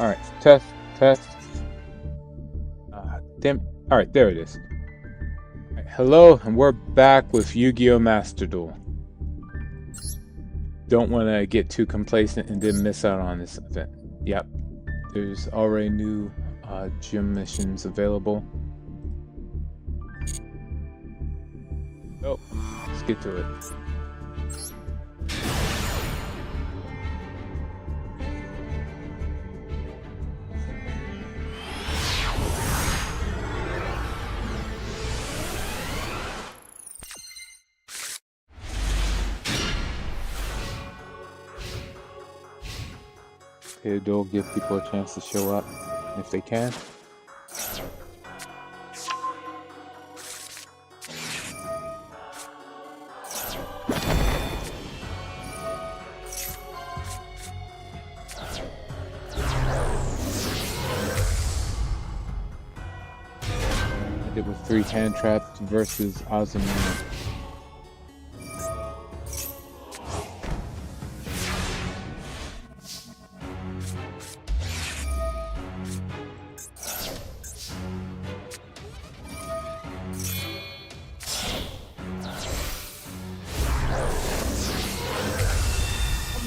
Alright, test, test. Damn. Alright, there it is. Right, hello, and we're back with Yu-Gi-Oh! Master Duel. Don't want to get too complacent and then miss out on this event. Yep, there's already new gym missions available. Oh, let's get to it. It'll give people a chance to show up if they can. I did with 3 hand traps versus Azumina.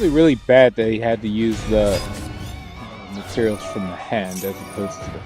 Really bad that he had to use the materials from the hand as opposed to the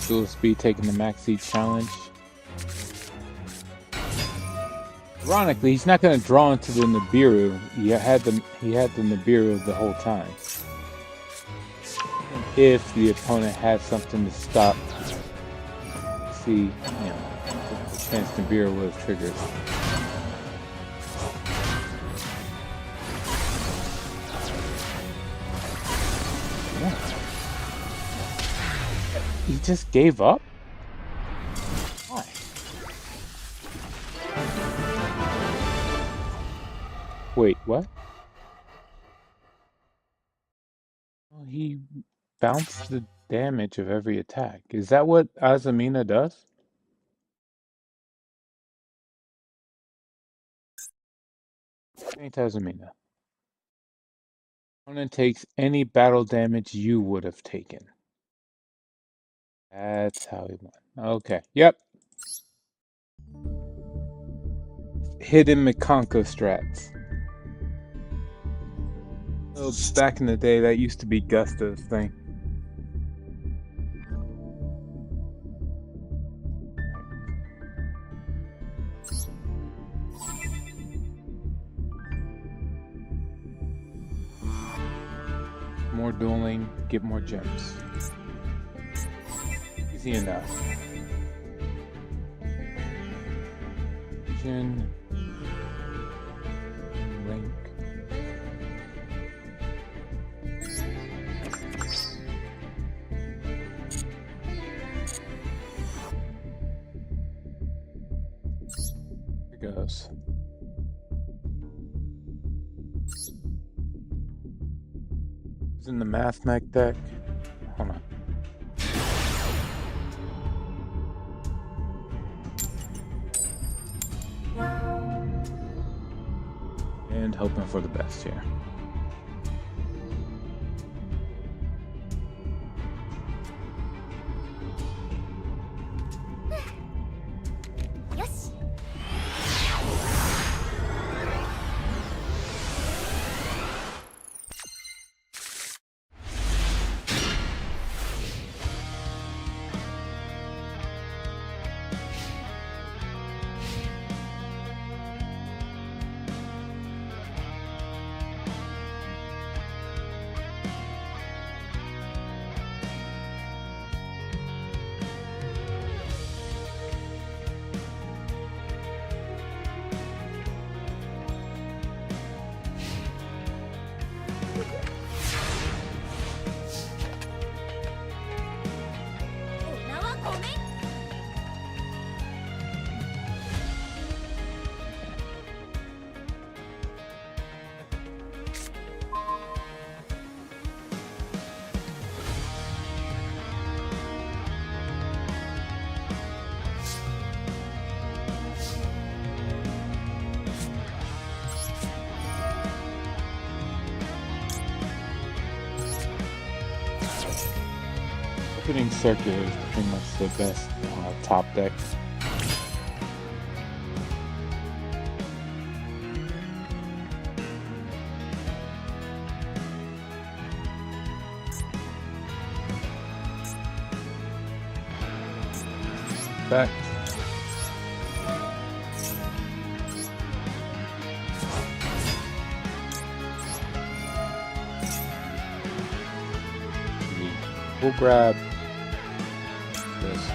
Dual Speed taking the Max Seed challenge. Ironically, he's not going to draw into the Nibiru. He had the Nibiru the whole time. If the opponent had something to stop, see, the chance Nibiru would have triggered. He just gave up? Why? Wait, what? Well, he bounced the damage of every attack. Is that what Azumina does? Ain't Azumina. Opponent takes any battle damage you would have taken. That's how he won. Okay, yep. Hidden Mikanko strats. Oh, back in the day, that used to be Gusto's thing. More dueling, get more gems. Easy enough. Vision. Link. Here goes. It's in the Math Mech deck. Hold on. And hoping for the best here. Opening Circular is pretty much the best top deck. Effect. We'll grab this.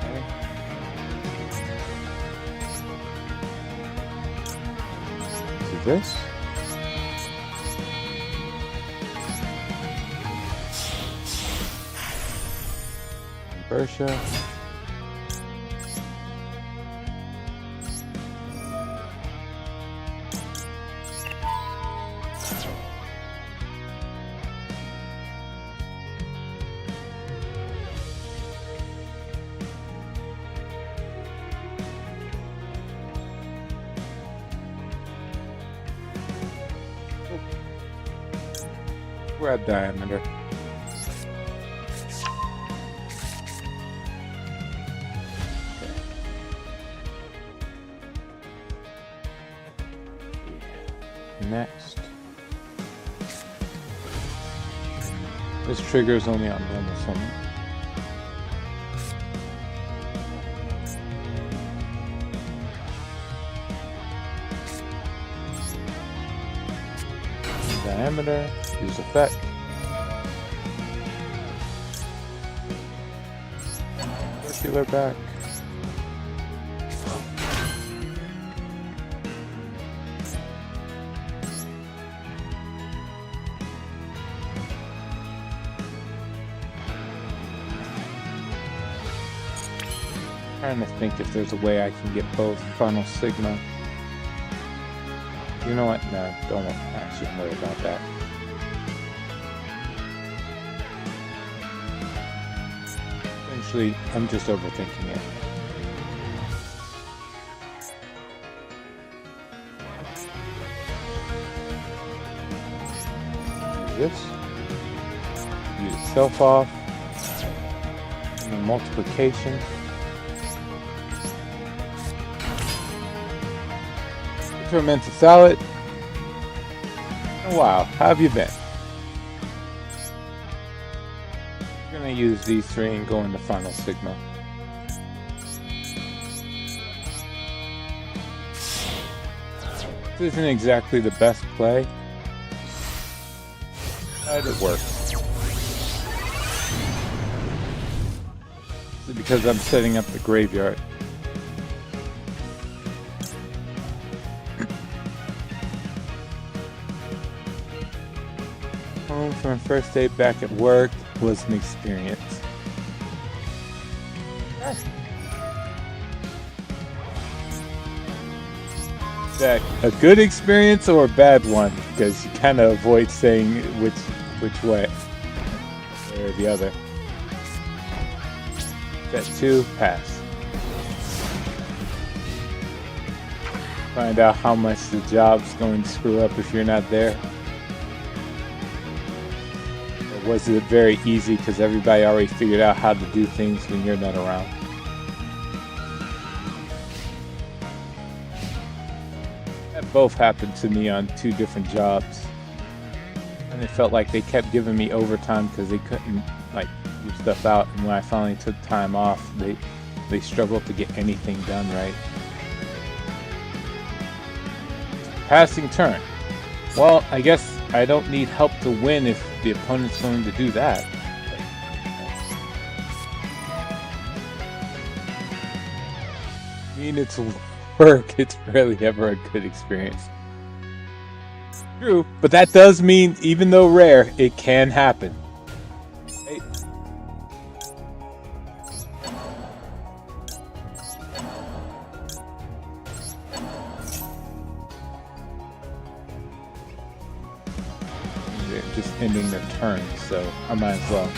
Okay. Do this. Bercia. Grab Diameter. Next, this trigger is only on normal summon. Diameter, use effect. Circular back. Trying to think if there's a way I can get both Final Sigma. You know what? No, don't actually worry about that. Eventually, I'm just overthinking it. Do this. Use self off. And then multiplication. Fermented salad. Oh, wow, how have you been? I'm gonna use these three and go into Final Sigma. This isn't exactly the best play, but it works. This is because I'm setting up the graveyard. Home for my first day back at work was an experience. Is that a good experience or a bad one? Because you kind of avoid saying which way or the other. Step 2, pass. Find out how much the job's going to screw up if you're not there. Or was it very easy because everybody already figured out how to do things when you're not around? That both happened to me on 2 different jobs. And it felt like they kept giving me overtime because they couldn't like do stuff out, and when I finally took time off, they struggled to get anything done right. Passing turn. Well, I guess I don't need help to win if the opponent's going to do that. I mean, it's work. It's rarely ever a good experience. True, but that does mean, even though rare, it can happen. Right? They're just ending their turn, so I might as well.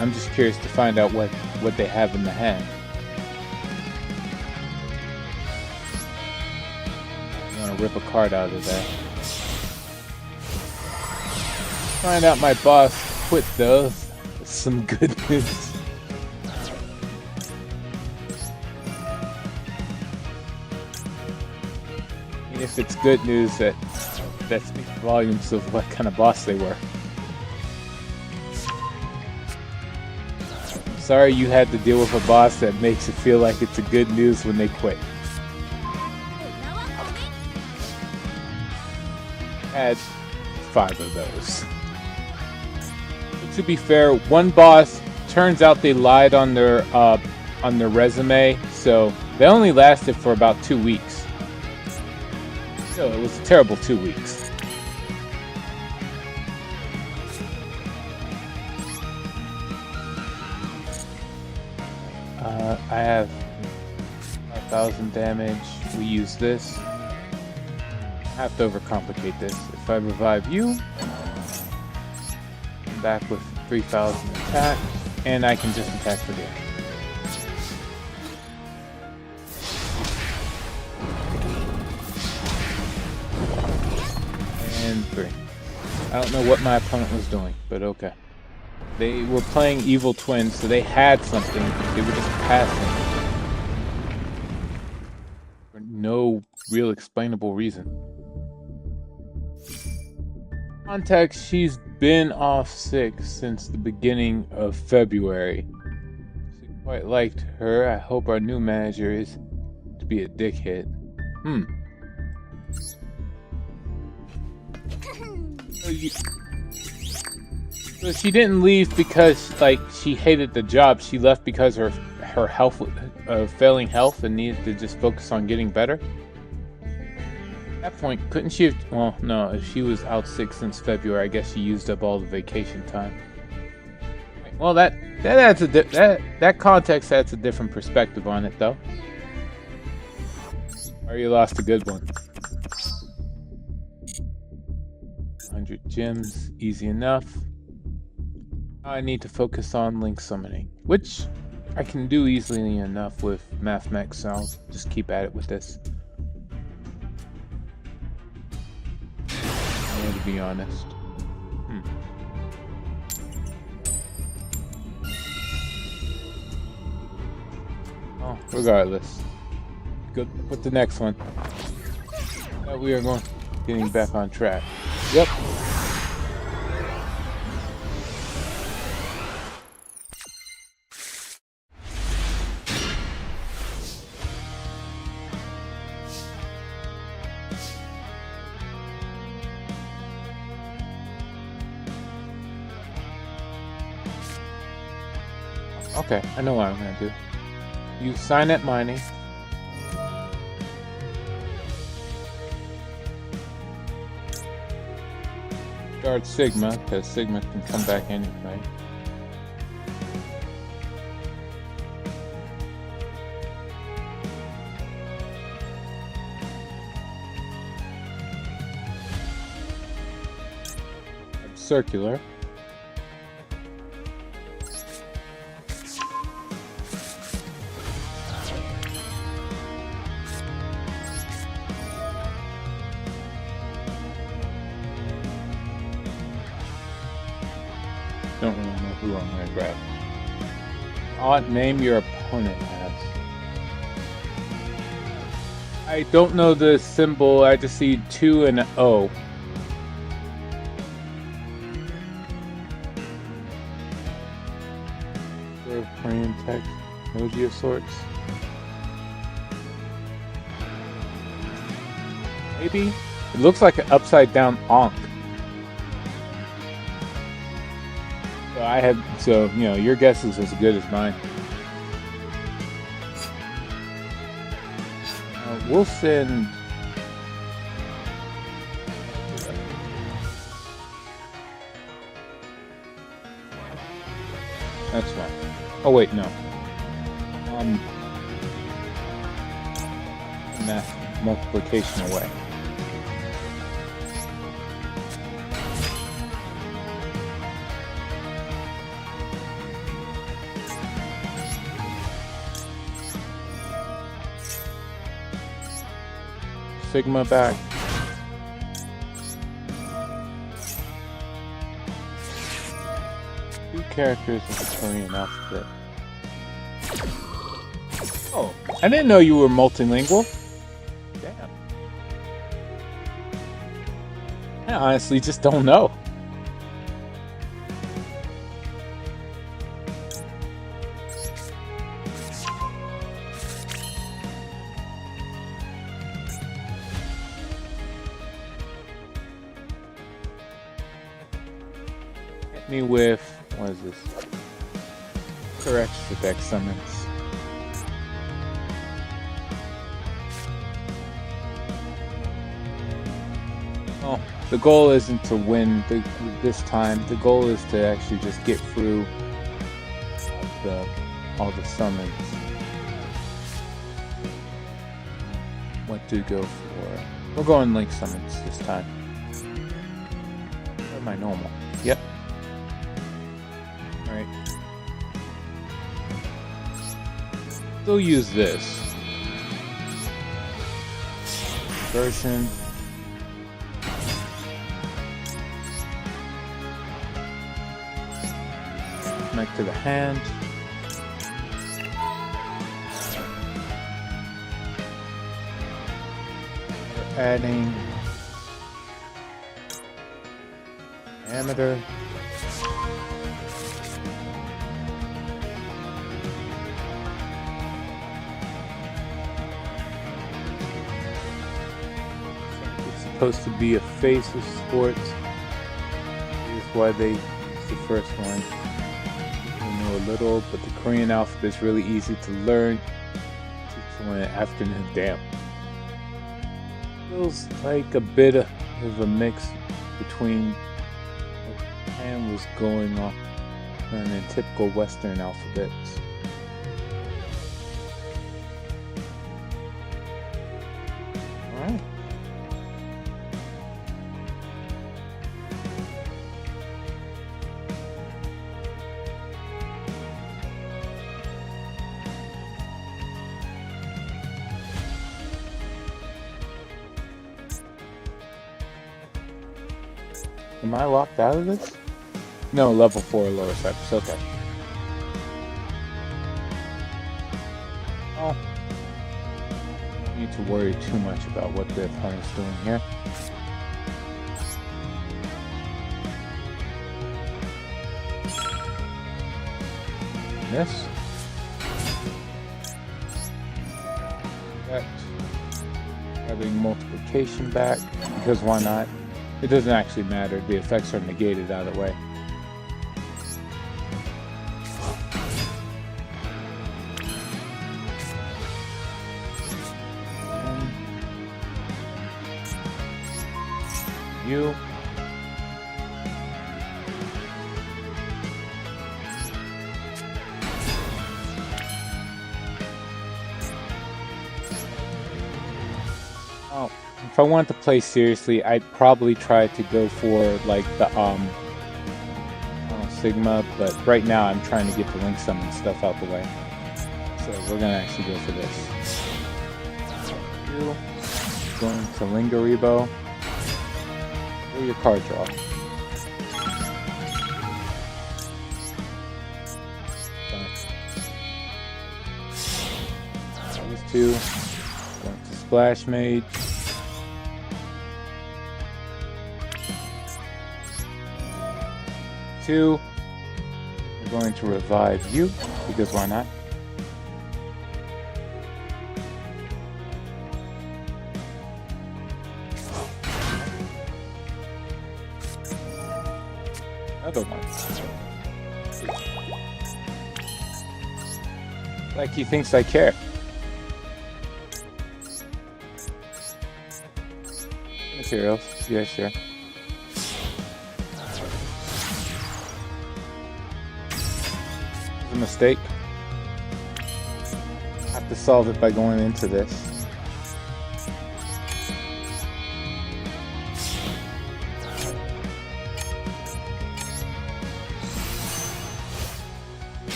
I'm just curious to find out what they have in the hand. I want to rip a card out of there. Find out my boss quit though. That's some good news. And if it's good news, that speaks volumes of what kind of boss they were. Sorry you had to deal with a boss that makes it feel like it's a good news when they quit. Had 5 of those. But to be fair, one boss turns out they lied on their resume, so they only lasted for about 2 weeks. So it was a terrible 2 weeks. I have 5,000 damage. We use this. I have to overcomplicate this. If I revive you, I'm back with 3,000 attack, and I can just attack for damage. And 3. I don't know what my opponent was doing, but okay. They were playing Evil Twins, so they had something. They were just passing. For no real explainable reason. Context, she's been off sick since the beginning of February. She quite liked her. I hope our new manager is to be a dickhead. So she didn't leave because she hated the job. She left because her health, failing health, and needed to just focus on getting better. At that point, couldn't she have? Well, no. If she was out sick since February, I guess she used up all the vacation time. Well, that adds that context adds a different perspective on it, though. Or you lost a good one. 100 gems, easy enough. I need to focus on link summoning, which I can do easily enough with Mathmech, so I'll just keep at it with this. I want to be honest. Oh, regardless. Good with the next one. We are getting back on track. Yep. Okay, I know what I'm gonna do. Use Signet Mining. Start Sigma, because Sigma can come back anyway. Circular. Don't really know who I'm going to grab. Name your opponent as. I don't know the symbol, I just see 2 and an O. Korean text, emoji of sorts. Maybe? It looks like an upside down Ankh. So your guess is as good as mine. We'll send. That's fine. Oh wait, no. Math multiplication away. Sigma back. Two characters in the Korean alphabet. Oh, I didn't know you were multilingual. Damn. I honestly just don't know. Hit me with, what is this? Correct for deck summons. Oh, the goal isn't to win this time. The goal is to actually just get through all the summons. What to go for? We're going link summons this time. Or my normal? Yep. Alright. Still use this version. Connect to the hand. We're adding diameter. It's supposed to be a face of sports. This is why they used the first one. A little, but the Korean alphabet is really easy to learn. Teach one afternoon. Damn. Feels like a bit of a mix between what Japan was going on learning typical Western alphabets. Alright. Am I locked out of this? No, level 4 lower steps. Okay. Oh. Don't need to worry too much about what the opponent's doing here. Miss. Having multiplication back, because why not? It doesn't actually matter. The effects are negated out of the way. You. Oh. If I wanted to play seriously, I'd probably try to go for like the Sigma, but right now I'm trying to get the link summon stuff out the way. So we're gonna actually go for this. Going to Lingaribo. Or your card draw. These two. Going to Splash Mage. We're going to revive you, because why not? Another one. Like he thinks I care. Materials, yeah, sure. A mistake. I have to solve it by going into this.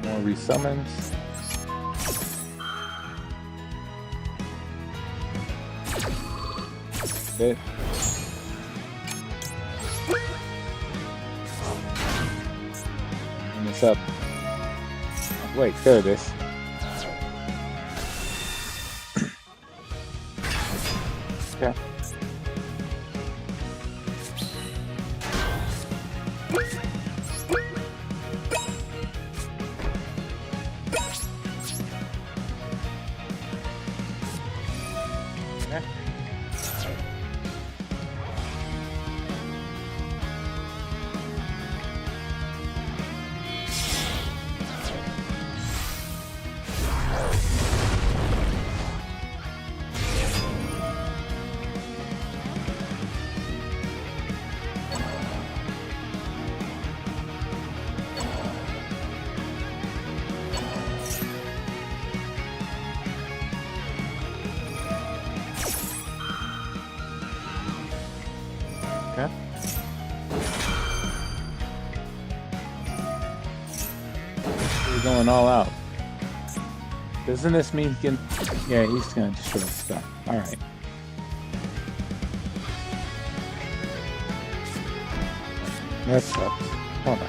More More resummons. Bit. And this up. Wait, there it is. Okay. Okay. He's going all out. Doesn't this mean he can... Yeah, he's gonna destroy stuff. Alright. That sucks. Hold on.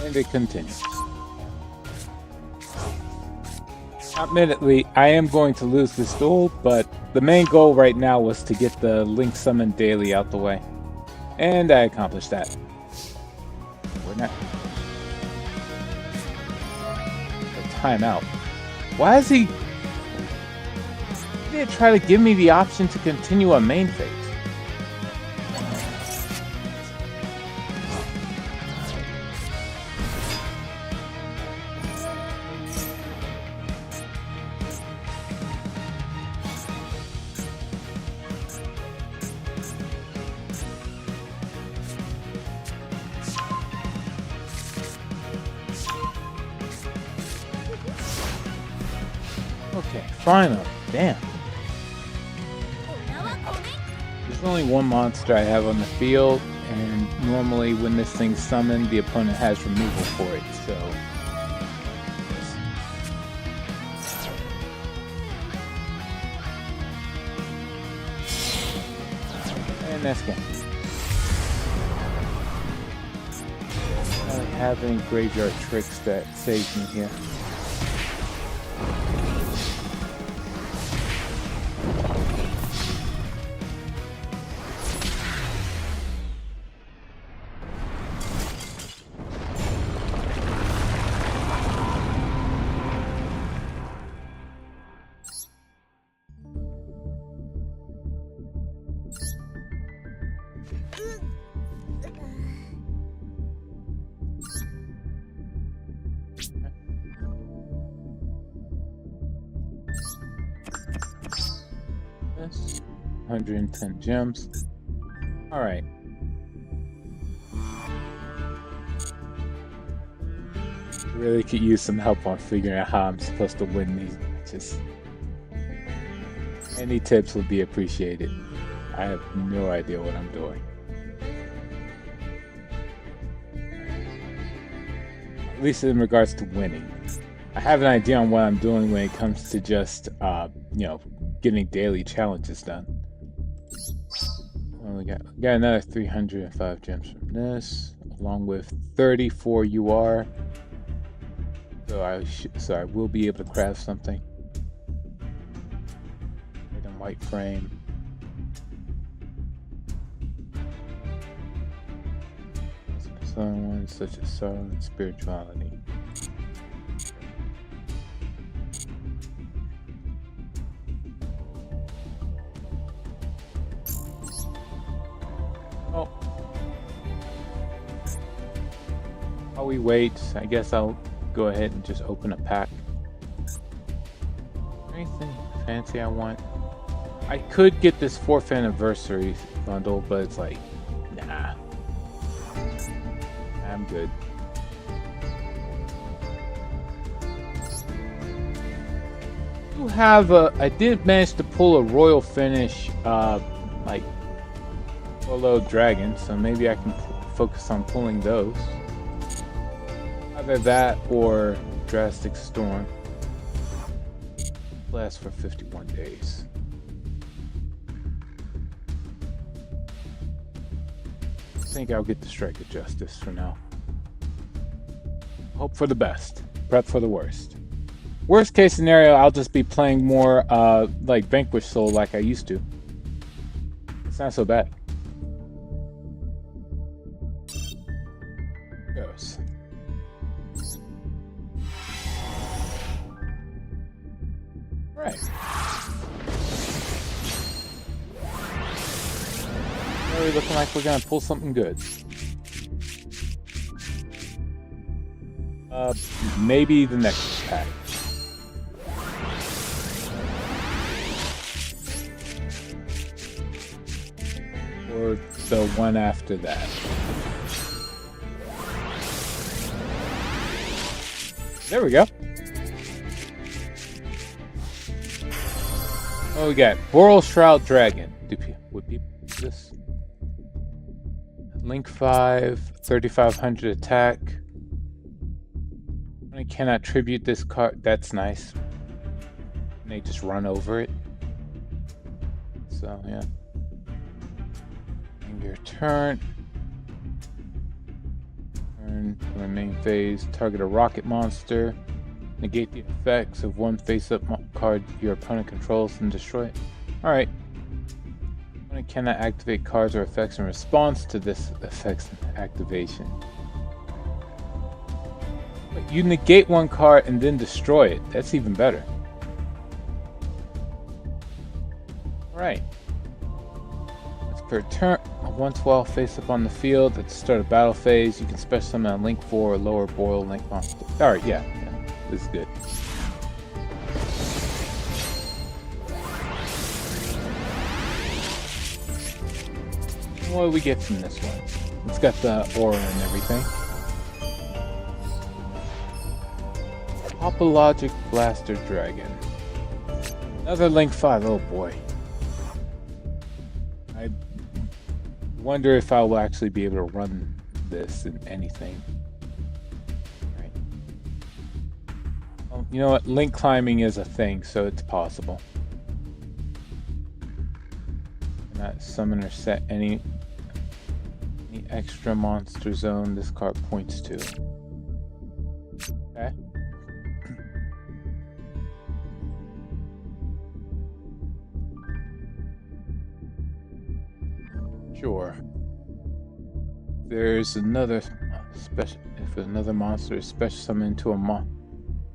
And it continues. Admittedly, I am going to lose this duel, but the main goal right now was to get the Link Summon daily out the way. And I accomplished that. We're not... A timeout. Why is he... He didn't try to give me the option to continue a main phase. Okay, final. Damn. There's only one monster I have on the field, and normally when this thing's summoned, the opponent has removal for it, so... And that's game. I don't have any graveyard tricks that save me here. This 110 gems. All right. Really could use some help on figuring out how I'm supposed to win these matches. Any tips would be appreciated. I have no idea what I'm doing. At least in regards to winning. I have an idea on what I'm doing when it comes to just, you know, getting daily challenges done. Well, we got another 305 gems from this, along with 34 UR. So I will be able to craft something. Red and white frame. Some ones such as sorrow and spirituality. Oh. While we wait, I guess I'll go ahead and just open a pack. Anything fancy I want? I could get this 4th anniversary bundle, but it's like, nah. I'm good. I did manage to pull a royal finish, like Solo Dragon, so maybe I can focus on pulling those. Either that or Drastic Storm. Lasts for 51 days. I think I'll get the Strike of Justice for now. Hope for the best. Prep for the worst. Worst case scenario, I'll just be playing more like Vanquish Soul like I used to. It's not so bad. Goes. Right. Really looking like we're gonna pull something good. Maybe the next pack. Or the one after that. There we go. Oh, we got Boral Shroud Dragon. Would people do this? Link 5, 3500 attack. I cannot tribute this card. That's nice. And they just run over it. So, yeah. End your turn. Turn for the main phase. Target a rocket monster. Negate the effects of one face-up card your opponent controls and destroy it. Alright. Opponent cannot activate cards or effects in response to this effect's activation. But you negate one card and then destroy it. That's even better. Alright. That's per turn. A 1/12 face-up on the field. At the start of battle phase, you can special summon a Link 4 or lower Boral Link monster. Alright, yeah. This is good. What do we get from this one? It's got the aura and everything. Apologic Blaster Dragon. Another Link 5. Oh boy. I wonder if I will actually be able to run this in anything. You know what? Link climbing is a thing, so it's possible. Cannot summon or set any extra monster zone this card points to. Okay. Sure. There's another special. If another monster is special summoned to a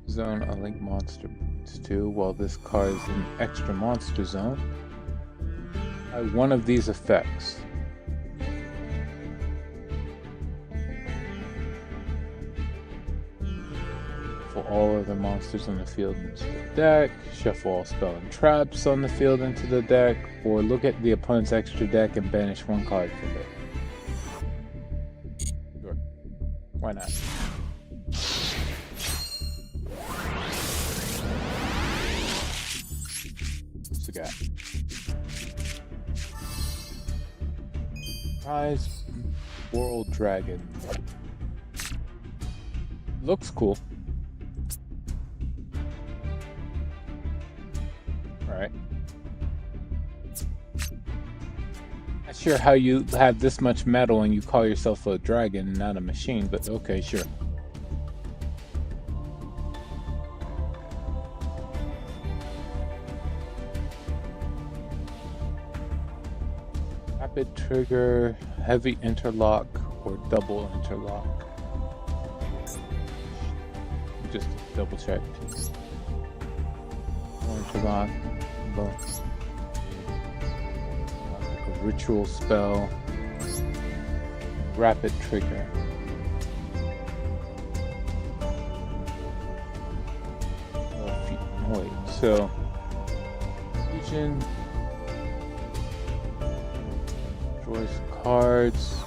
zone a Link monster points to, while this card is in extra monster zone, by one of these effects. Shuffle all other monsters on the field into the deck, shuffle all spell and traps on the field into the deck, or look at the opponent's extra deck and banish one card from it. Sure. Why not? Got Rise World Dragon. Looks cool. Alright. Not sure how you have this much metal and you call yourself a dragon, not a machine, but okay, sure. Rapid trigger, heavy interlock, or double interlock. Just double check. Interlock, a ritual spell, rapid trigger. Wait, so fusion. Destroys cards.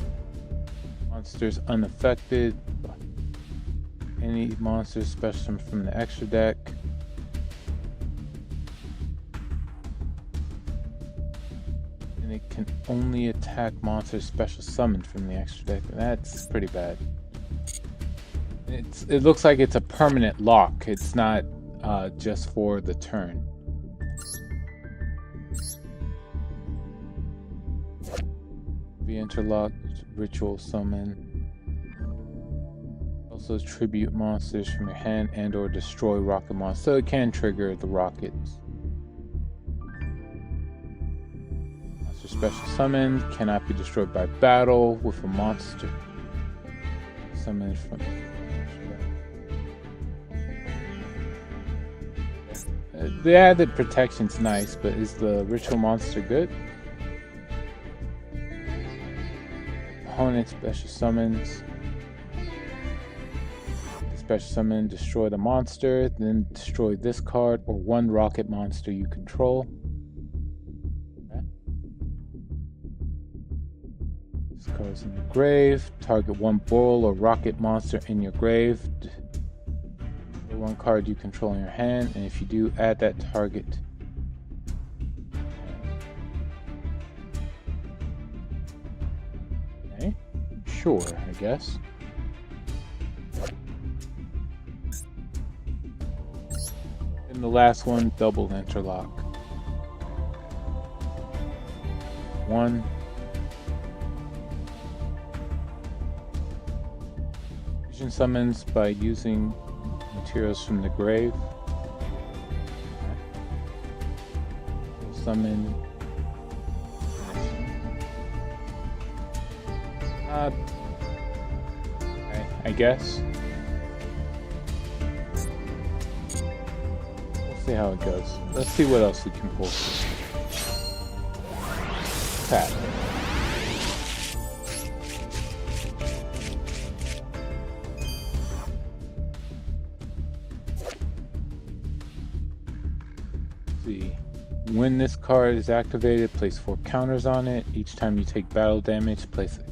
Monsters unaffected. Any monsters special from the extra deck. only attack monsters special summoned from the extra deck. That's pretty bad. It looks like it's a permanent lock. It's not just for the turn. Be interlocked, ritual summon. Also tribute monsters from your hand and or destroy rocket monsters. So it can trigger the rockets. Monster special summon cannot be destroyed by battle with a monster. Summoned from the added protection's nice, but is the ritual monster good? Opponent special summons. Special summon, destroy the monster, then destroy this card or one rocket monster you control. Okay. This card's in your grave. Target one bull or rocket monster in your grave. One card you control in your hand, and if you do, add that target. Okay, sure, I guess. And the last one, double interlock. One. Fusion summons by using materials from the grave. Summon. Okay, I guess. We'll see how it goes. Let's see what else we can pull. Tap. When this card is activated, place 4 counters on it. Each time you take battle damage, place a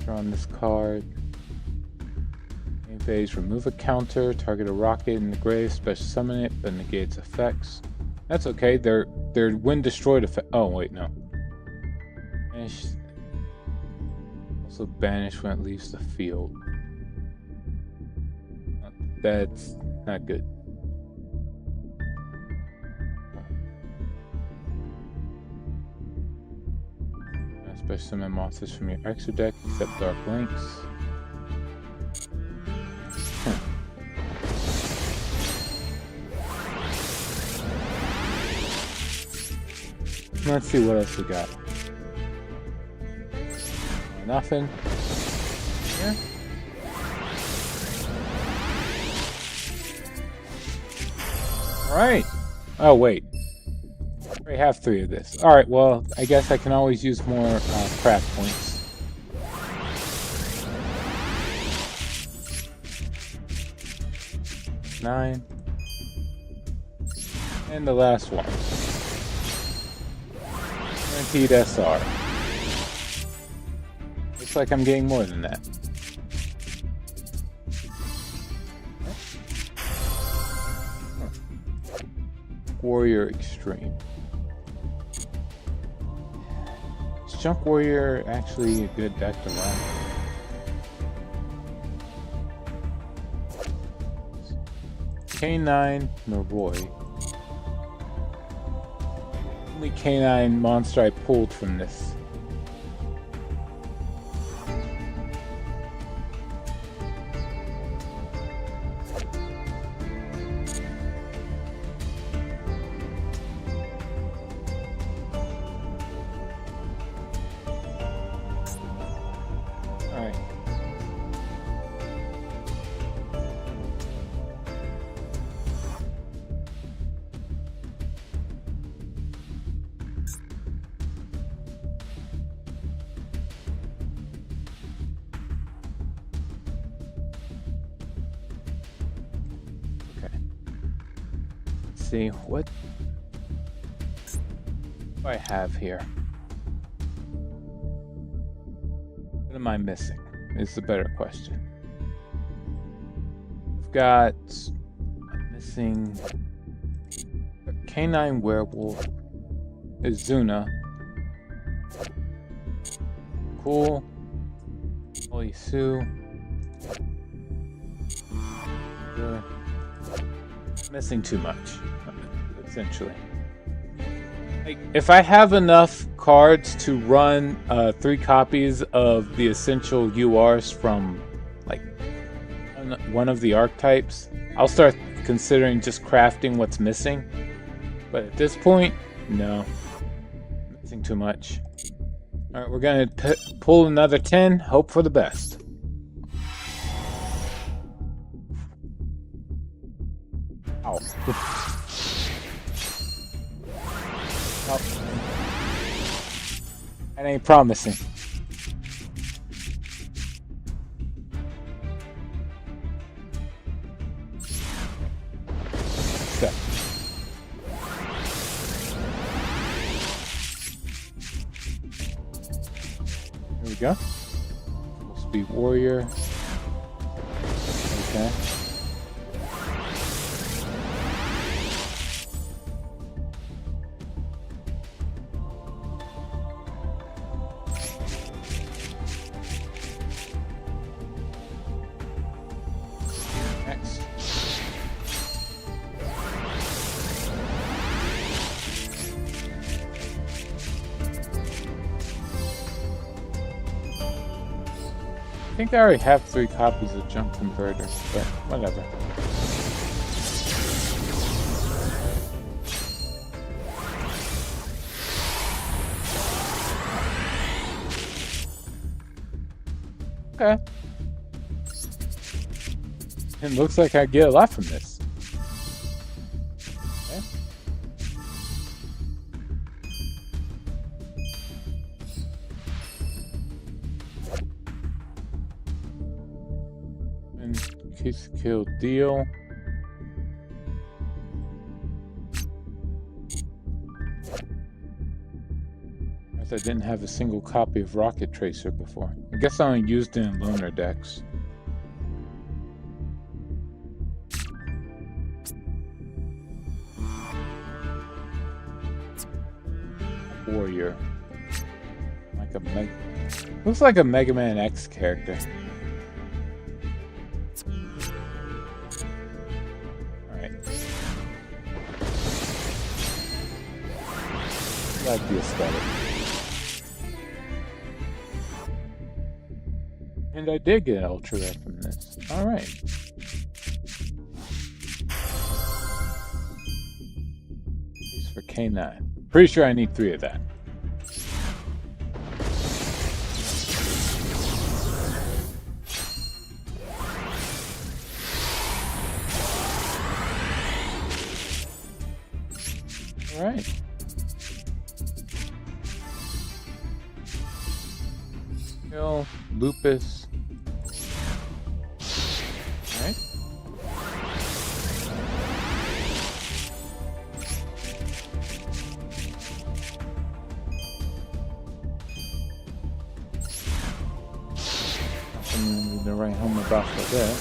counter on this card. Main phase, remove a counter, target a rocket in the grave, special summon it, but negates effects. That's okay. They're when destroyed effect. Oh wait, no. Banish. Also banish when it leaves the field. That's not good. Special summon monsters from your extra deck, except Dark Links. Let's see what else we got. Nothing. Yeah. Alright. Oh, wait. I have 3 of this. Alright, well, I guess I can always use more craft points. Nine. And the last one. Guaranteed SR. Looks like I'm getting more than that. Warrior Extreme. Is Junk Warrior actually a good deck to run? K9 Noroi. Only K9 monster I pulled from this. Alright. Okay. Let's see what do I have here. What am I missing? Is the better question. I've got missing K9 Werewolf, Izuna, Cool. Holy Sue. Good. Missing too much, essentially. Like, if I have enough cards to run 3 copies of the essential URs from like one of the archetypes, I'll start considering just crafting what's missing. But at this point, no. Missing too much. Alright, we're gonna pull another 10, hope for the best. Ow. Oh. That ain't promising. Okay. Here we go. Full speed warrior. Okay. Next. I think I already have 3 copies of Jump Converter, but whatever. Okay. It looks like I get a lot from this. Okay. In case kill deal. I didn't have a single copy of Rocket Tracer before. I guess I only used it in loner decks. Warrior. Like a looks like a Mega Man X character. Alright. Like the aesthetic. And I did get Ultra Rare from this. Alright. Piece for K9. Pretty sure I need 3 of that. Alright. Kill Lupus. Alright. Nothing to write home about for that.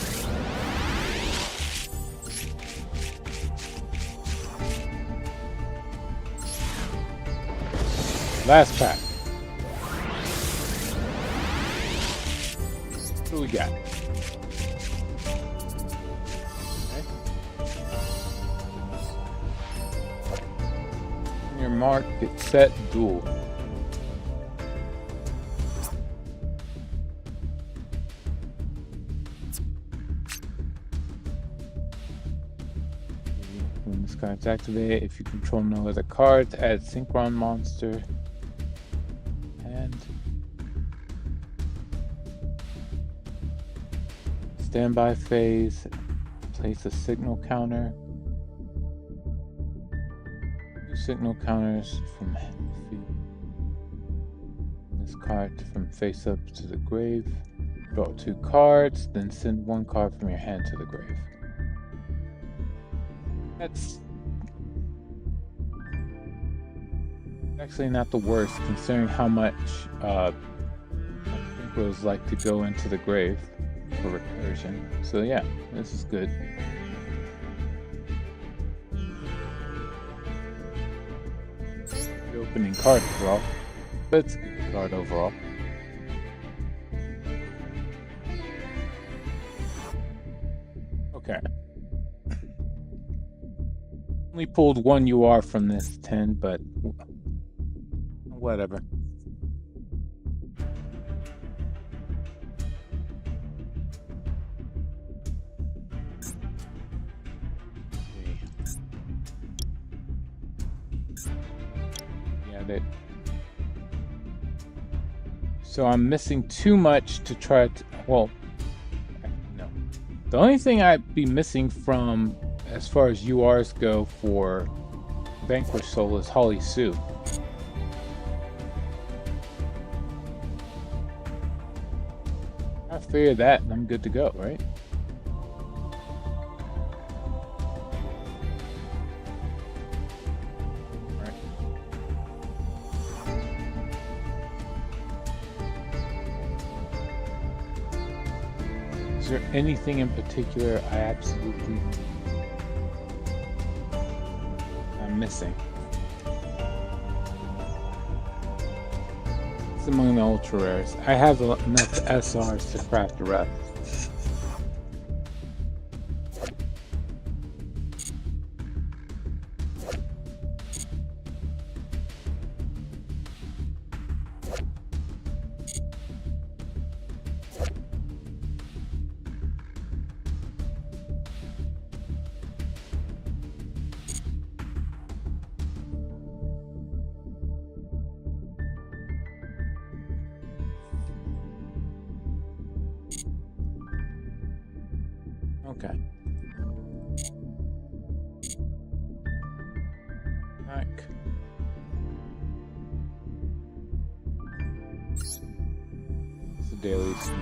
Last pack. What do we got? Okay. Your mark, get set, duel. When this card's activated, if you control no other cards, add Synchron Monster. And standby phase, place a signal counter. 2 signal counters from this card from face up to the grave. Draw 2 cards, then send 1 card from your hand to the grave. That's actually not the worst, considering how much synchros like to go into the grave for recursion. So yeah, this is good. The opening card overall, but it's a good card overall. Only pulled one UR from this 10, but whatever. Yeah, that. So I'm missing too much to try to. Well, no. The only thing I'd be missing from, as far as URs go for Vanquish Soul, is Holly Sue. I figure that, and I'm good to go, right? Is there anything in particular I'm missing? It's among the ultra rares. I have enough SRs to craft the rest. Okay. Back. It's a daily speed.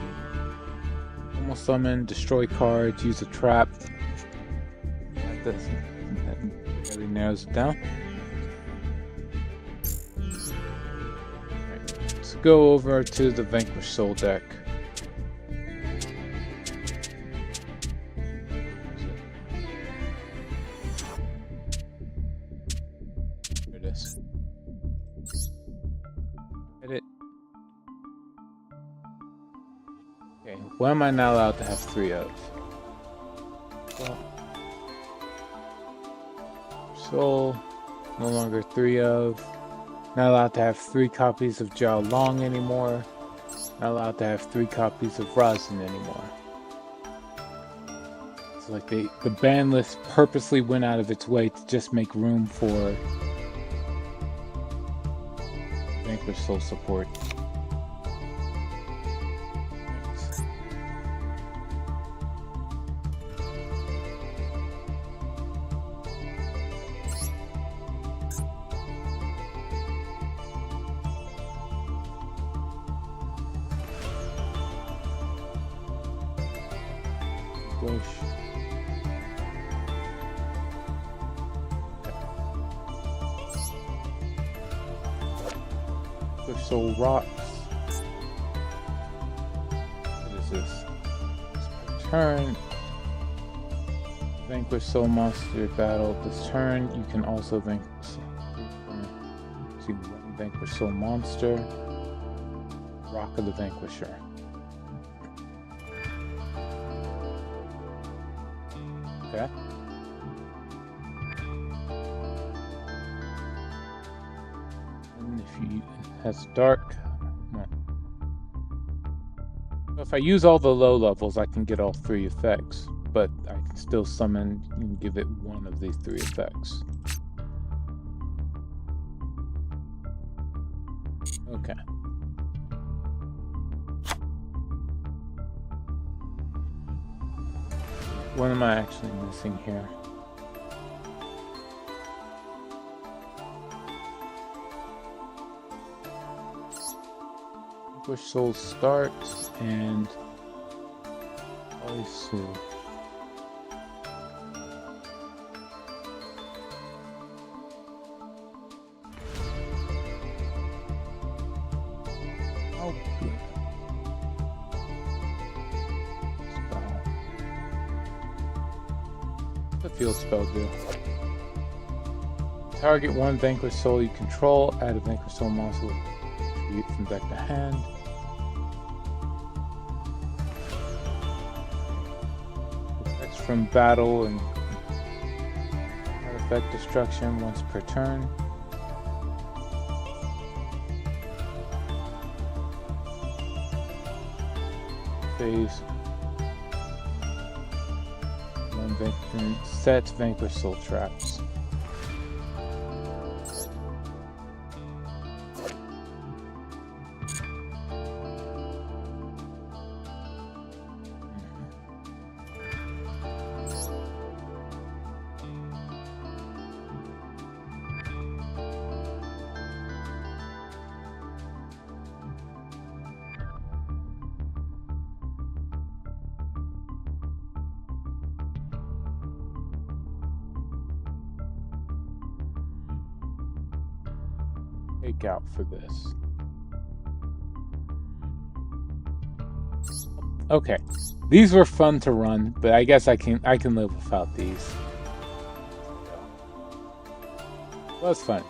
Almost summon, destroy cards, use a trap. Like this. That really narrows it down. Right. Let's go over to the Vanquish Soul deck. Edit. Okay, what am I not allowed to have 3 of? Well, Soul, no longer 3 of. Not allowed to have 3 copies of Zhao Long anymore. Not allowed to have 3 copies of Razin anymore. It's like the ban list purposely went out of its way to just make room for Vanquish Soul support. Push. Vanquish Soul rocks. What is this? Turn. Vanquish Soul monster battle. This turn, you can also vanquish. See, Vanquish Soul monster. Rock of the Vanquisher. Okay. And if you has dark, well, if I use all the low levels, I can get all 3 effects, but I can still summon and give it one of these 3 effects. Okay. What am I actually missing here? Vanquish Soul starts and Holly Sue. Oh, good. The field spell do. Target 1 Vanquish Soul you control, add a Vanquish Soul monster from deck to hand. Effects from battle and Effect destruction once per turn. Phase. Sets vanquish soul traps. Take out for this. Okay, these were fun to run, but I guess I can live without these. Well, it's fun.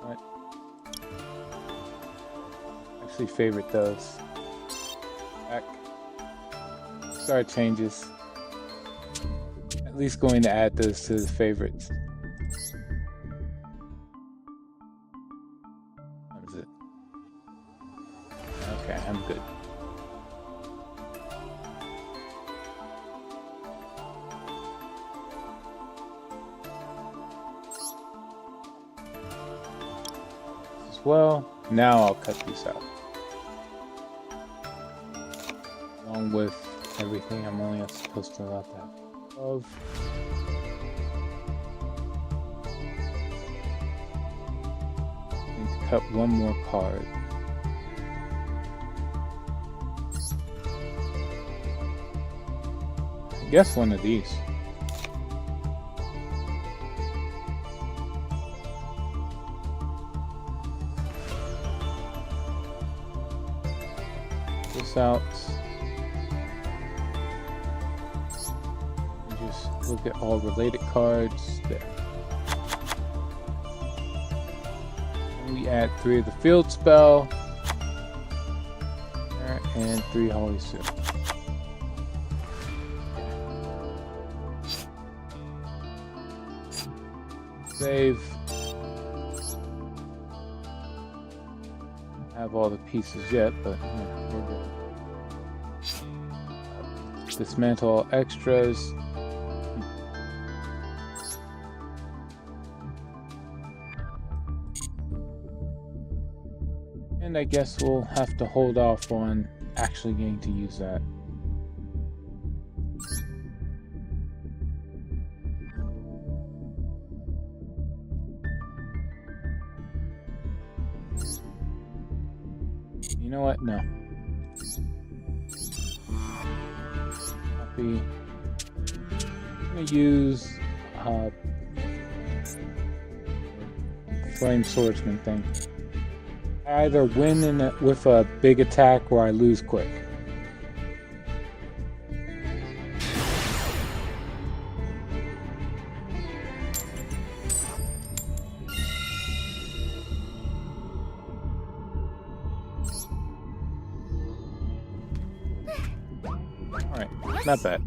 What? Actually, favorite those. Back. Start changes. At least going to add those to the favorites. What is it? Okay, I'm good. As well, now I'll cut these out. Along with everything, I'm only supposed to let that. Need to cut one more card. I guess one of these. This out. Look at all related cards there. And we add 3 of the field spell there, and 3 Holy Seal. Save. Don't have all the pieces yet, but yeah, we're good. Dismantle all extras. And I guess we'll have to hold off on actually getting to use that. You know what? No. Copy. I'm gonna use Flame Swordsman thing. I either win with a big attack or I lose quick. Alright, not bad.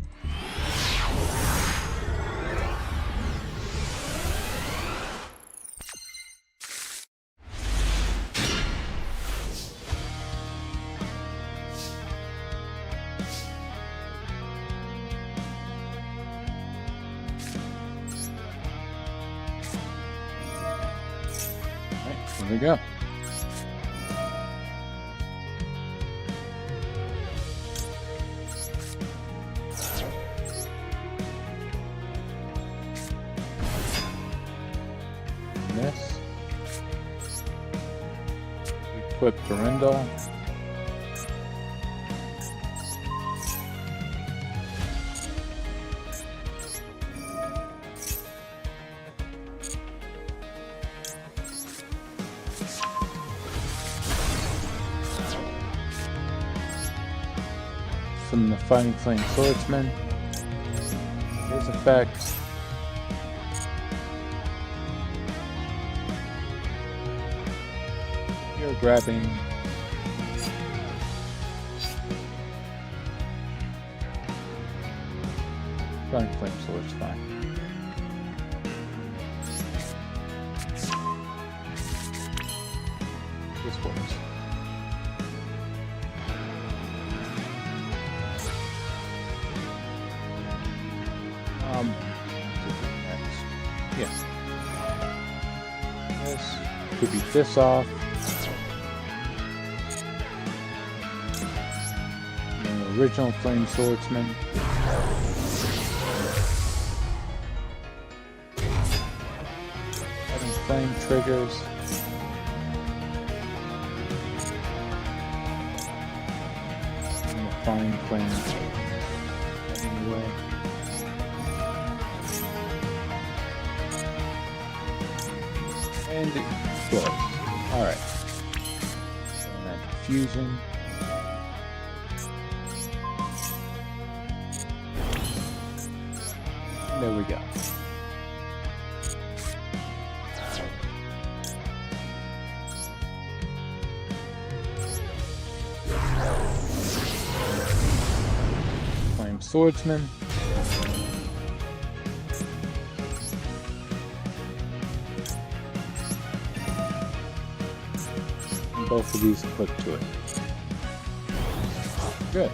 Here we go. This. Equip Durendal. From the Fighting Flame Swordsman. His effect. You're grabbing. Running flame sword's fine. This works. Next. Yes. This could be this off. The original flame swordsman. Having flame triggers. And the fine flames. Anyway. And it goes. Alright. And then fusion. And there we go. Flame swordsman. Both of these clip to it. Good.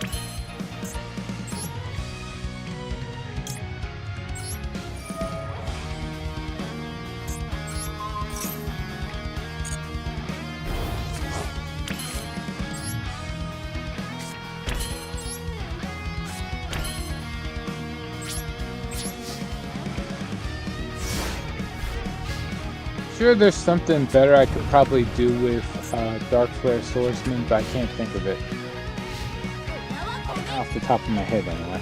Sure, there's something better I could probably do with Dark Flare Swordsman, but I can't think of it. Off the top of my head, anyway.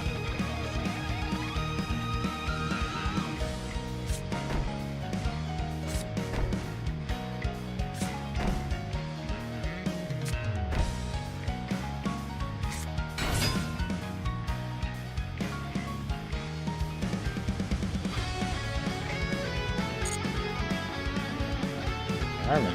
Iron.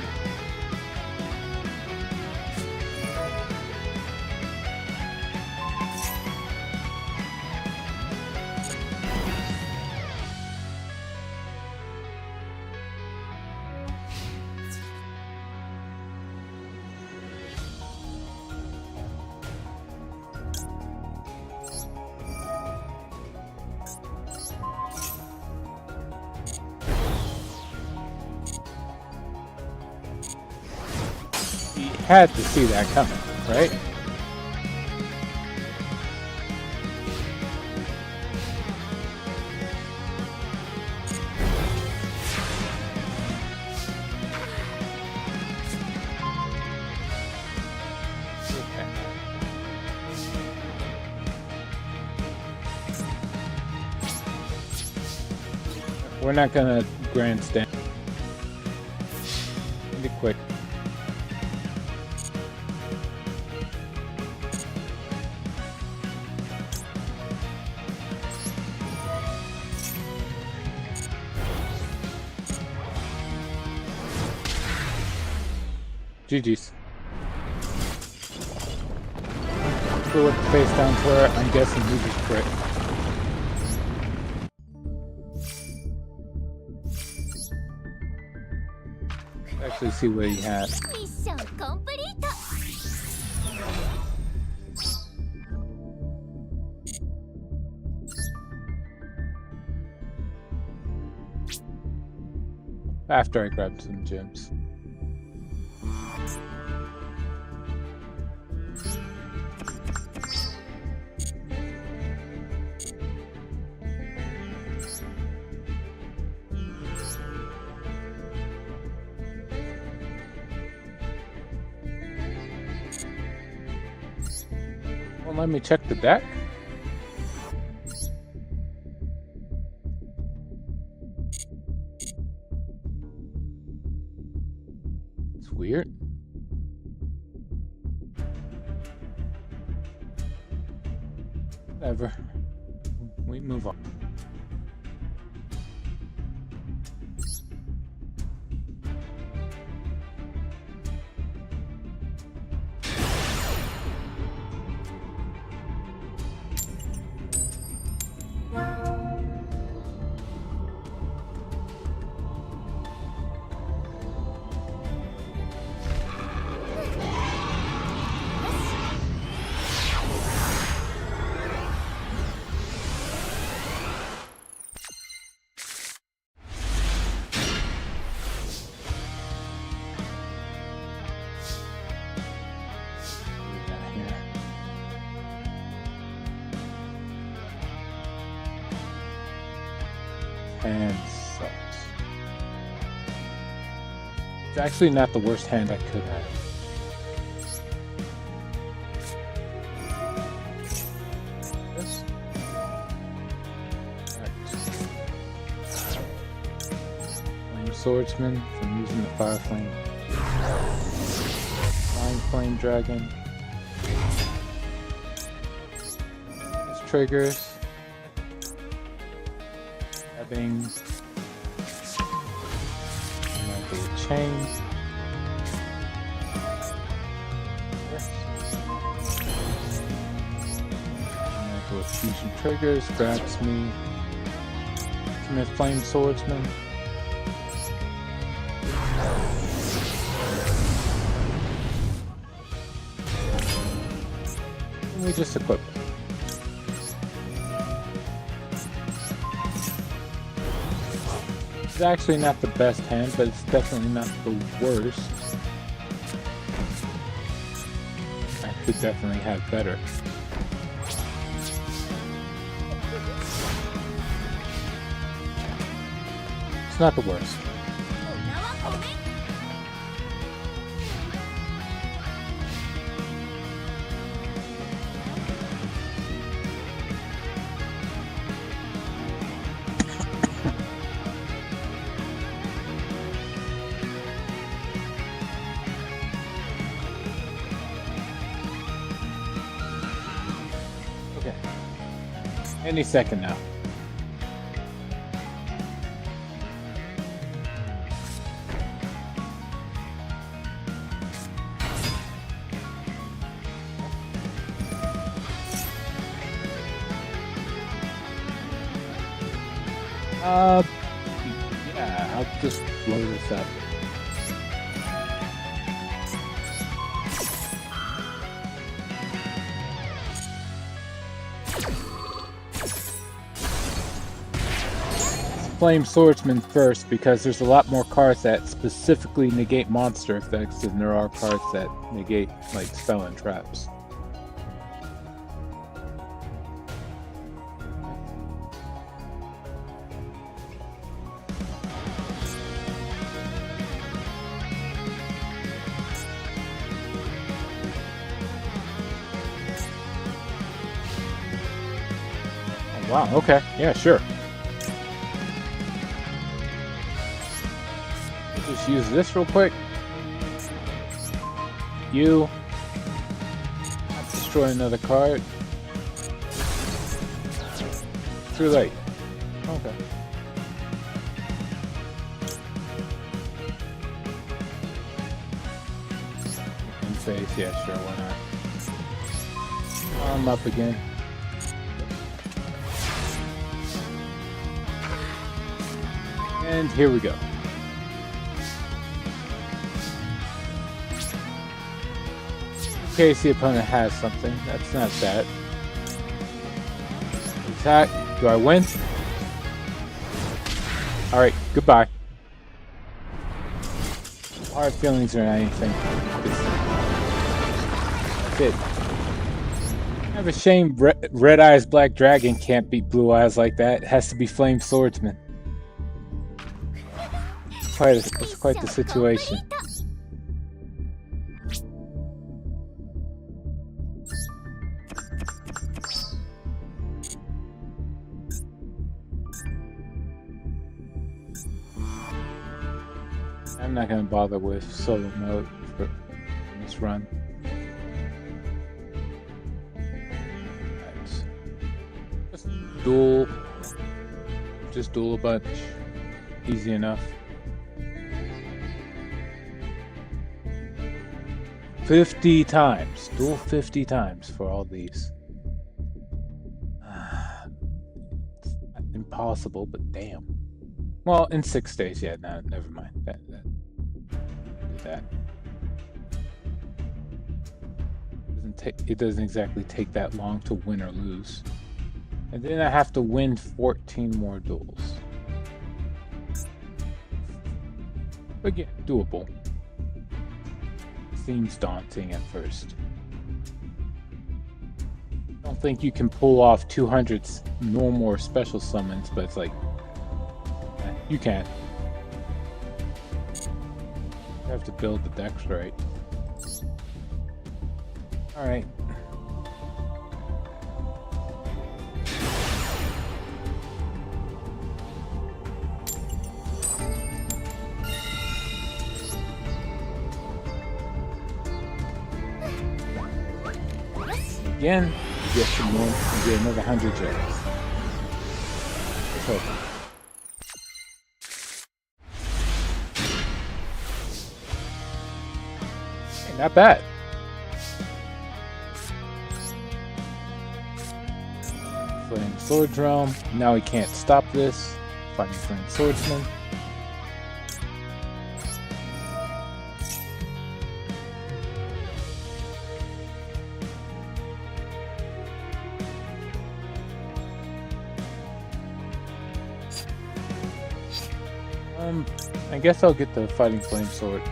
Had to see that coming, right? Okay. We're not gonna grandstand. Make it quick. GG's. Go with the face down for it. I'm guessing he just crit. Actually see what he had. Mission complete. After I grabbed some gems. Well, let me check the deck. It's weird. Whatever. We move on. hand sucks. It's actually not the worst hand I could have. This. Flame Swordsman from using the Fire Flame. Mind Flame Dragon. This triggers. Having a chain. With fusion triggers, grabs me. Ultimate Flame Swordsman. And we just equip it. It's actually not the best hand, but it's definitely not the worst. I could definitely have better. It's not the worst. Okay. Any second now. Yeah, I'll just blow this up. Flame Swordsman first, because there's a lot more cards that specifically negate monster effects than there are cards that negate, like, spell and traps. Wow, okay. Yeah, sure. Just use this real quick. You destroy another card. Too late. Okay. In face, yeah, sure, why not? I'm up again. And here we go. In case the opponent has something, that's not bad. Attack. Do I win? Alright, goodbye. Hard feelings or anything. That's it. I have a shame Red Eyes Black Dragon can't beat Blue Eyes like that. It has to be Flame Swordsman. It's quite the situation. I'm not going to bother with solo mode for this run. Just duel a bunch. Easy enough. 50 times. Duel 50 times for all these. Impossible, but damn. Well, in 6 days, yeah, no, never mind. That. It doesn't exactly take that long to win or lose. And then I have to win 14 more duels. But yeah, doable. Seems daunting at first. I don't think you can pull off 200 normal or special summons, but it's like You can't. You have to build the decks right. Alright. Again, you get some more, you get another 100 gems. Let's hope. Hey, not bad. Flame Swords Realm. Now we can't stop this. Fighting Flame Swordsman. I guess I'll get the Fighting Flame Sword.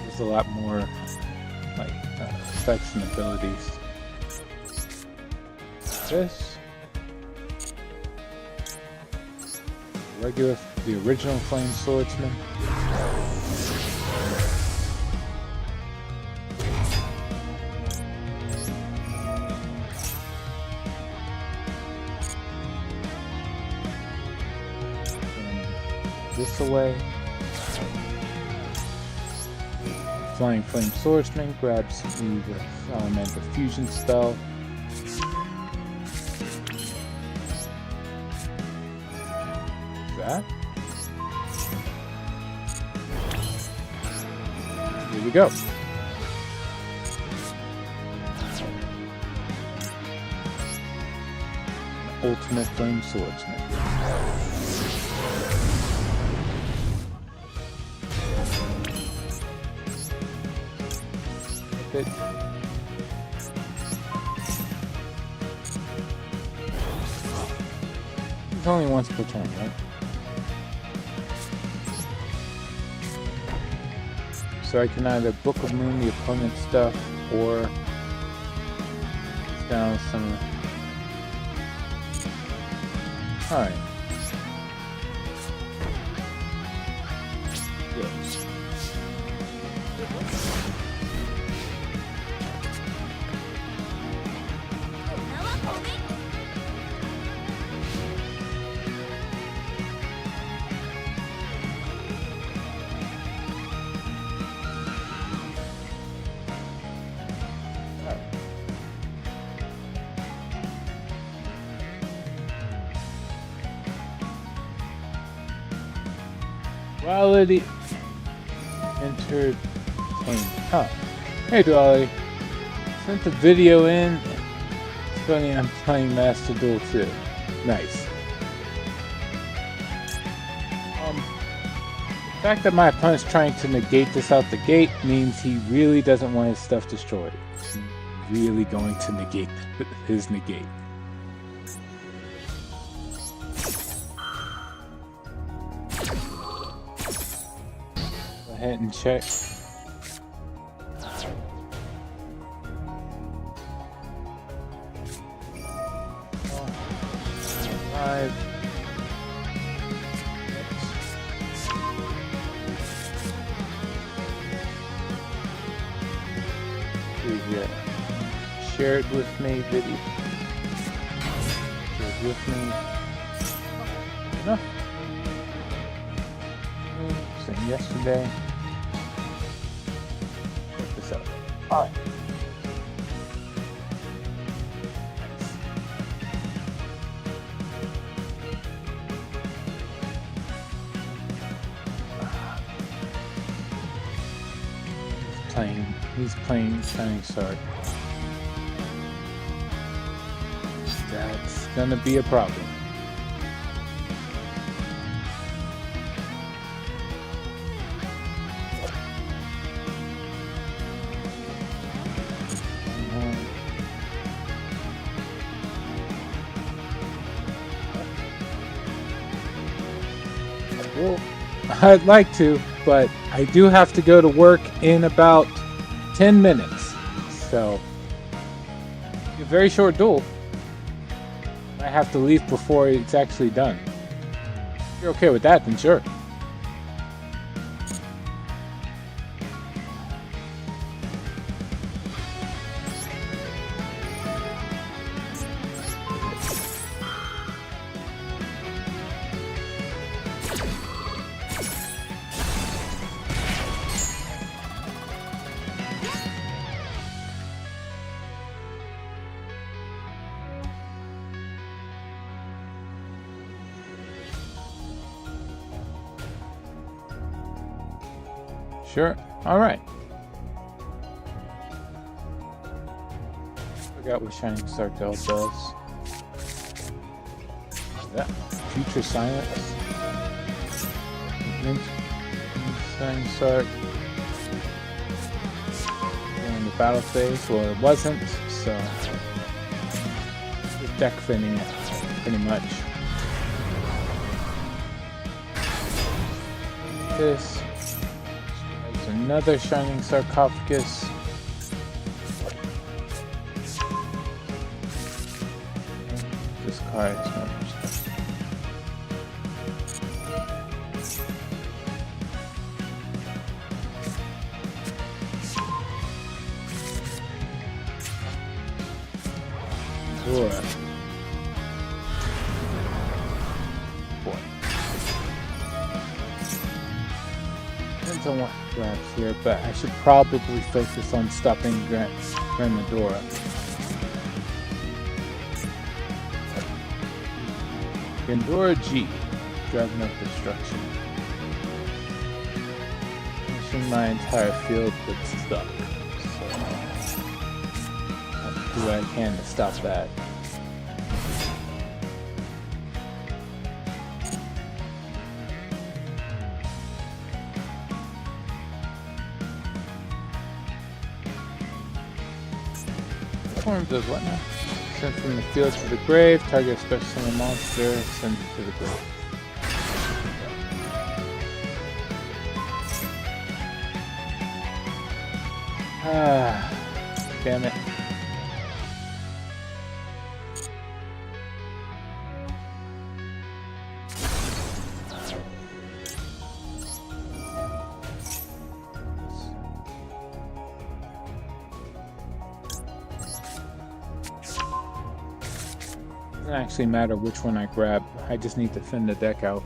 There's a lot more like effects and abilities. This the original Flame Swordsman. This away. Flying Flame Swordsman grabs me with Elemental Fusion spell. That. Here we go. Ultimate Flame Swordsman. It. It's only once per turn, right? So I can either Book of Moon the opponent's stuff or down some. Alright. Good. Duality entertainment. Huh. Hey Duality. Sent the video in. It's funny I'm playing Master Duel 2. Nice. The fact that my opponent's trying to negate this out the gate means he really doesn't want his stuff destroyed. He's really going to negate his negate. And check. Five. Share it with me, video. Share it with me. Enough. Same yesterday. Alright. He's playing Shining Sword. That's gonna be a problem. Well, I'd like to, but I do have to go to work in about 10 minutes. So, a very short duel. I have to leave before it's actually done. If you're okay with that, then sure. Sure. All right. Forgot what Shining Star Gel does. That Future Silence. Shining Star. In the battle phase. Well, it wasn't. So the deck thinning it pretty much. This. Another Shining Sarcophagus. Discard some other stuff. Dora. Boy. Depends on what grabs here, but I should probably focus on stopping Granadora. Gandora G, Dragon of Destruction. Finishing my entire field but stuck. So I'll do what I can to stop that. Form does what now? Sent from the field to the grave, target a special summon monster, send it to the grave. Ah, damn it. Doesn't actually matter which one I grab. I just need to thin the deck out.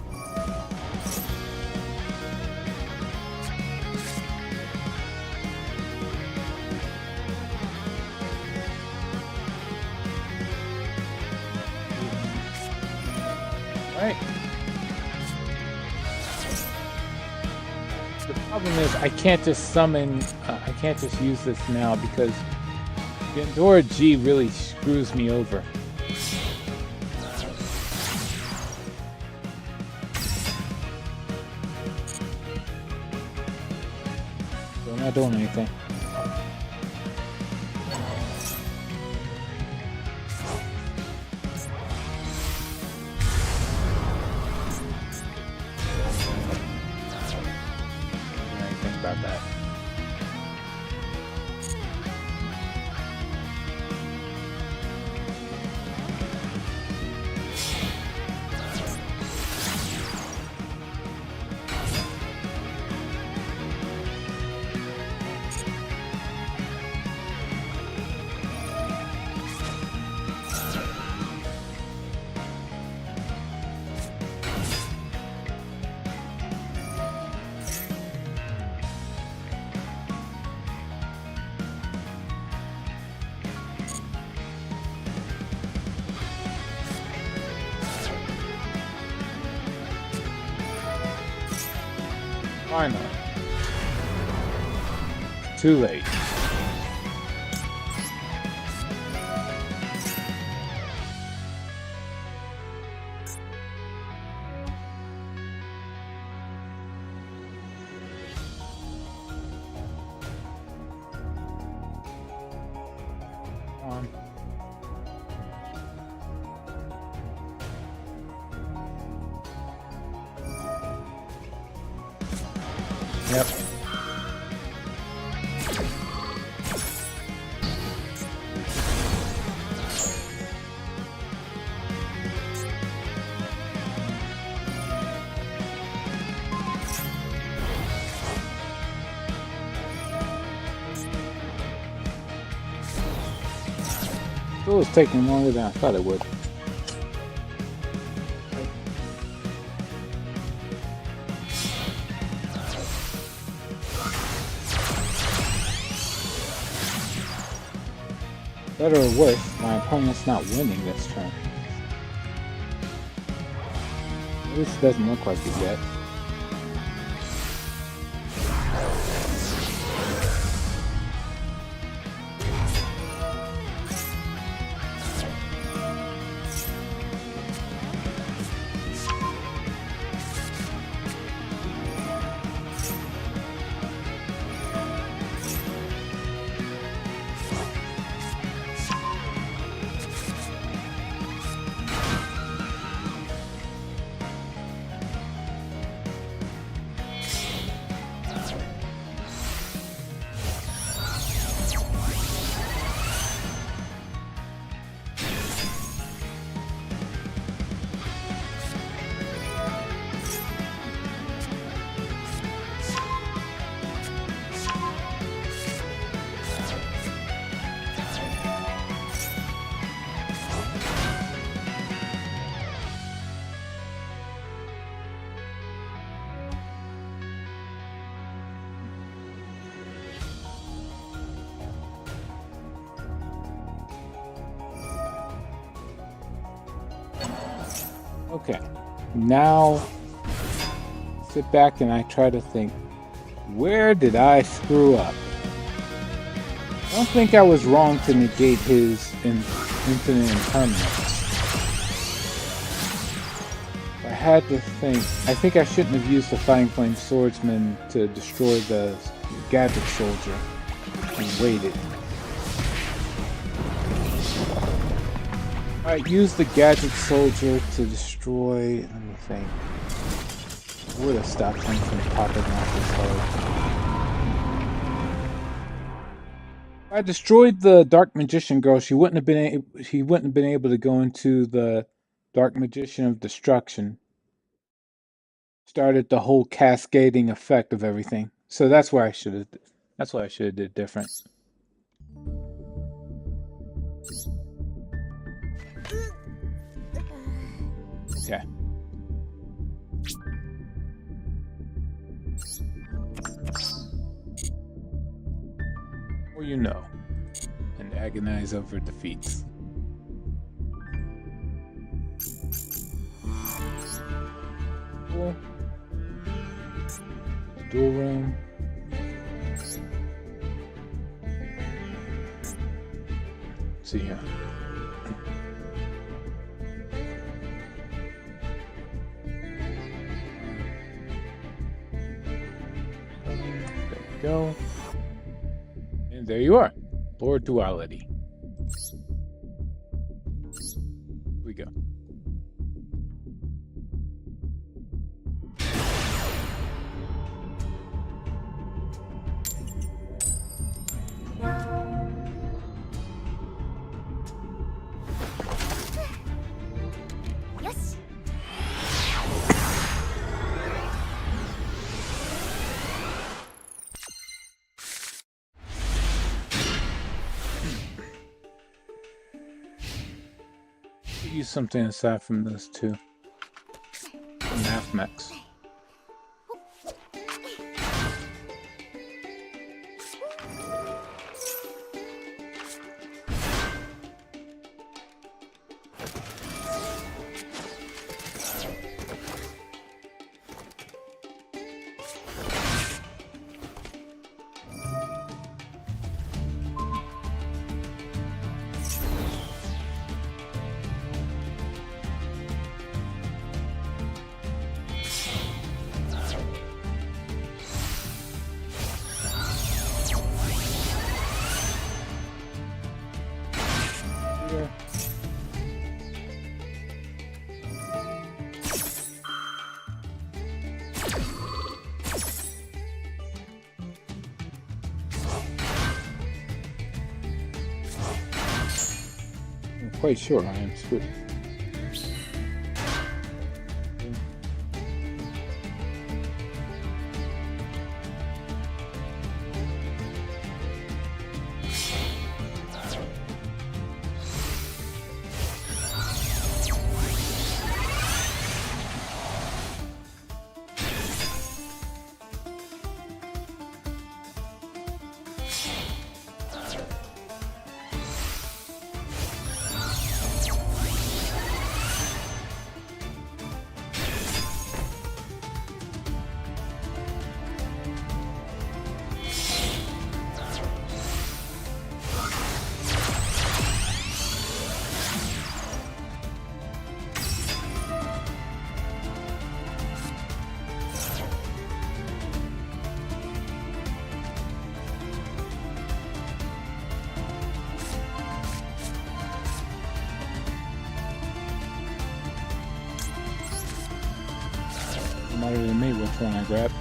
Alright. The problem is I can't just summon, I can't just use this now because Gandora G really screws me over. So I'm not doing anything. About that. Finally. Too late. Come on. Yep. It was taking longer than I thought it would. Better or worse, my opponent's not winning this turn. At least it doesn't look like it yet. Okay, now sit back and I try to think, where did I screw up? I don't think I was wrong to negate his infinite impermanence. I had to think, I think I shouldn't have used the Fighting Flame Swordsman to destroy the Gadget Soldier and waited. Alright, use the Gadget Soldier to destroy, let me think. Would have stopped him from popping off his head. If I destroyed the Dark Magician girl, he wouldn't have been able to go into the Dark Magician of Destruction. Started the whole cascading effect of everything. So that's why I should have did different. Okay. Or you know, and agonize over defeats. Cool. Dual room. Let's see here. Go. And there you are. Lord Duality. Here we go. Yes. Use something aside from those two. Math mechs. Quite sure I am Swift. matter to me which one I grab.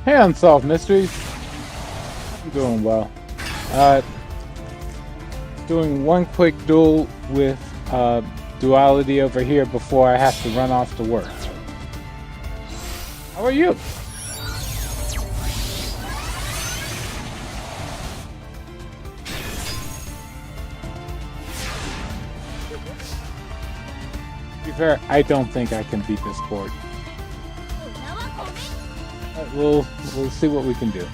Hey, Unsolved Mysteries. I'm doing well. Doing one quick duel with Duality over here before I have to run off to work. How are you? To be fair, I don't think I can beat this board. We'll see what we can do.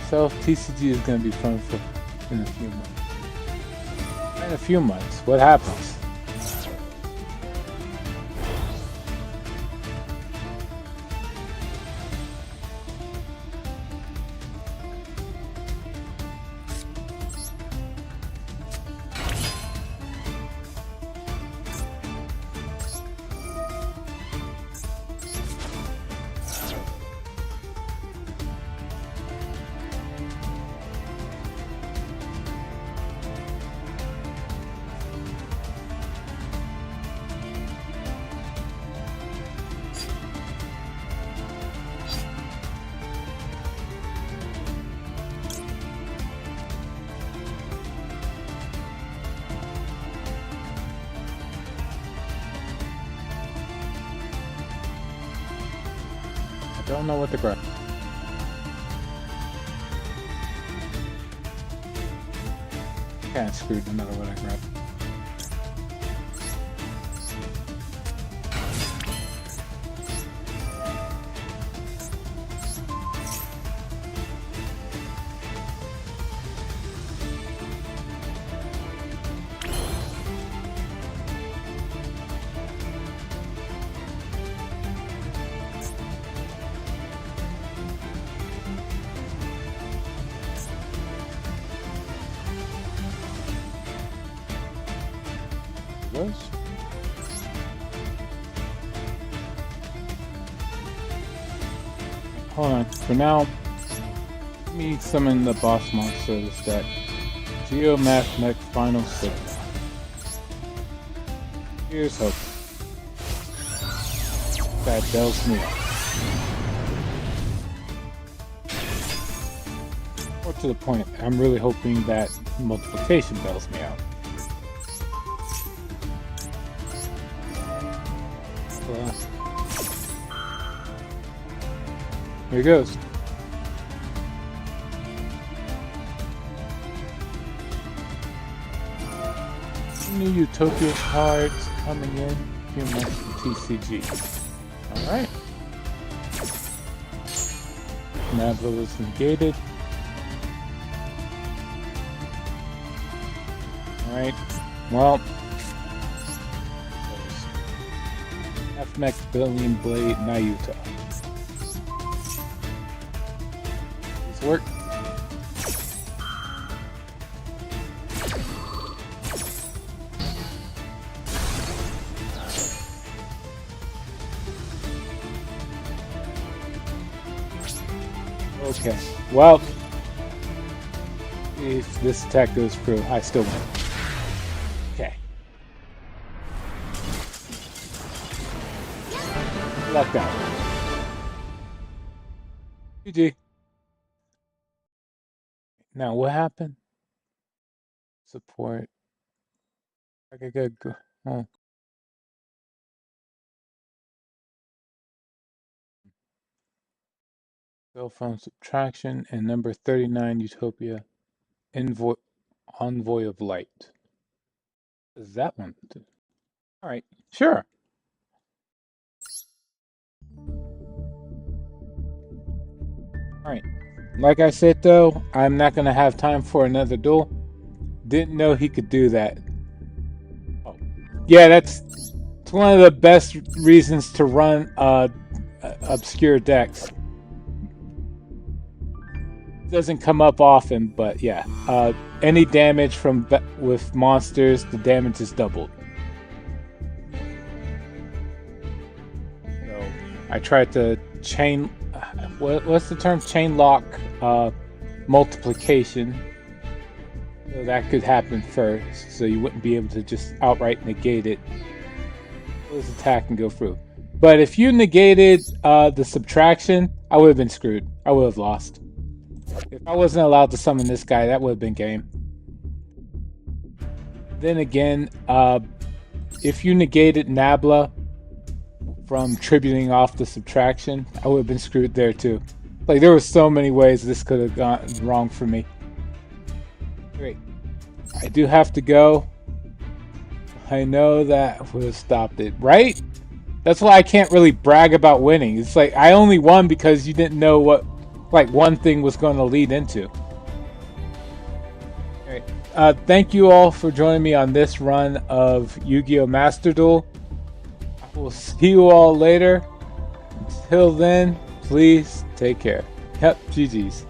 So TCG is going to be fun for in a few months. In a few months, what happens? Don't know what to grab. Kinda screwed no matter what I grab. Hold on. For now, let me summon the boss monster of this deck. Geomath Mech Final Six. Here's hope. That bells me up. More to the point, I'm really hoping that multiplication bells me out. Here goes. New Utopia cards coming in. A few months from TCG. Alright. Nabla is negated. Alright. Well. FMX Billion Blade Nayuta. Work. Okay. Well, if this attack goes through, I still win. Okay. Luck out. GG. Now what happened? Support. Okay, good. Oh. Go from subtraction and number 39 Utopia. Envoy of Light. What does that one do? All right, sure. All right. Like I said though, I'm not gonna have time for another duel. Didn't know he could do that. Oh. Yeah, it's one of the best reasons to run obscure decks. Doesn't come up often, but yeah. Any damage from with monsters, the damage is doubled. So I tried to chain. What's the term? Chain lock multiplication. So that could happen first, so you wouldn't be able to just outright negate it. Let's attack and go through. But if you negated the subtraction, I would have been screwed. I would have lost. If I wasn't allowed to summon this guy, that would have been game. Then again, if you negated Nabla from tributing off the subtraction, I would have been screwed there too. Like, there were so many ways this could have gone wrong for me. Great. I do have to go. I know that would have stopped it, right? That's why I can't really brag about winning. It's like, I only won because you didn't know what, like, one thing was going to lead into. All right. Thank you all for joining me on this run of Yu-Gi-Oh! Master Duel. I will see you all later. Until then, please take care. Yep, GG's.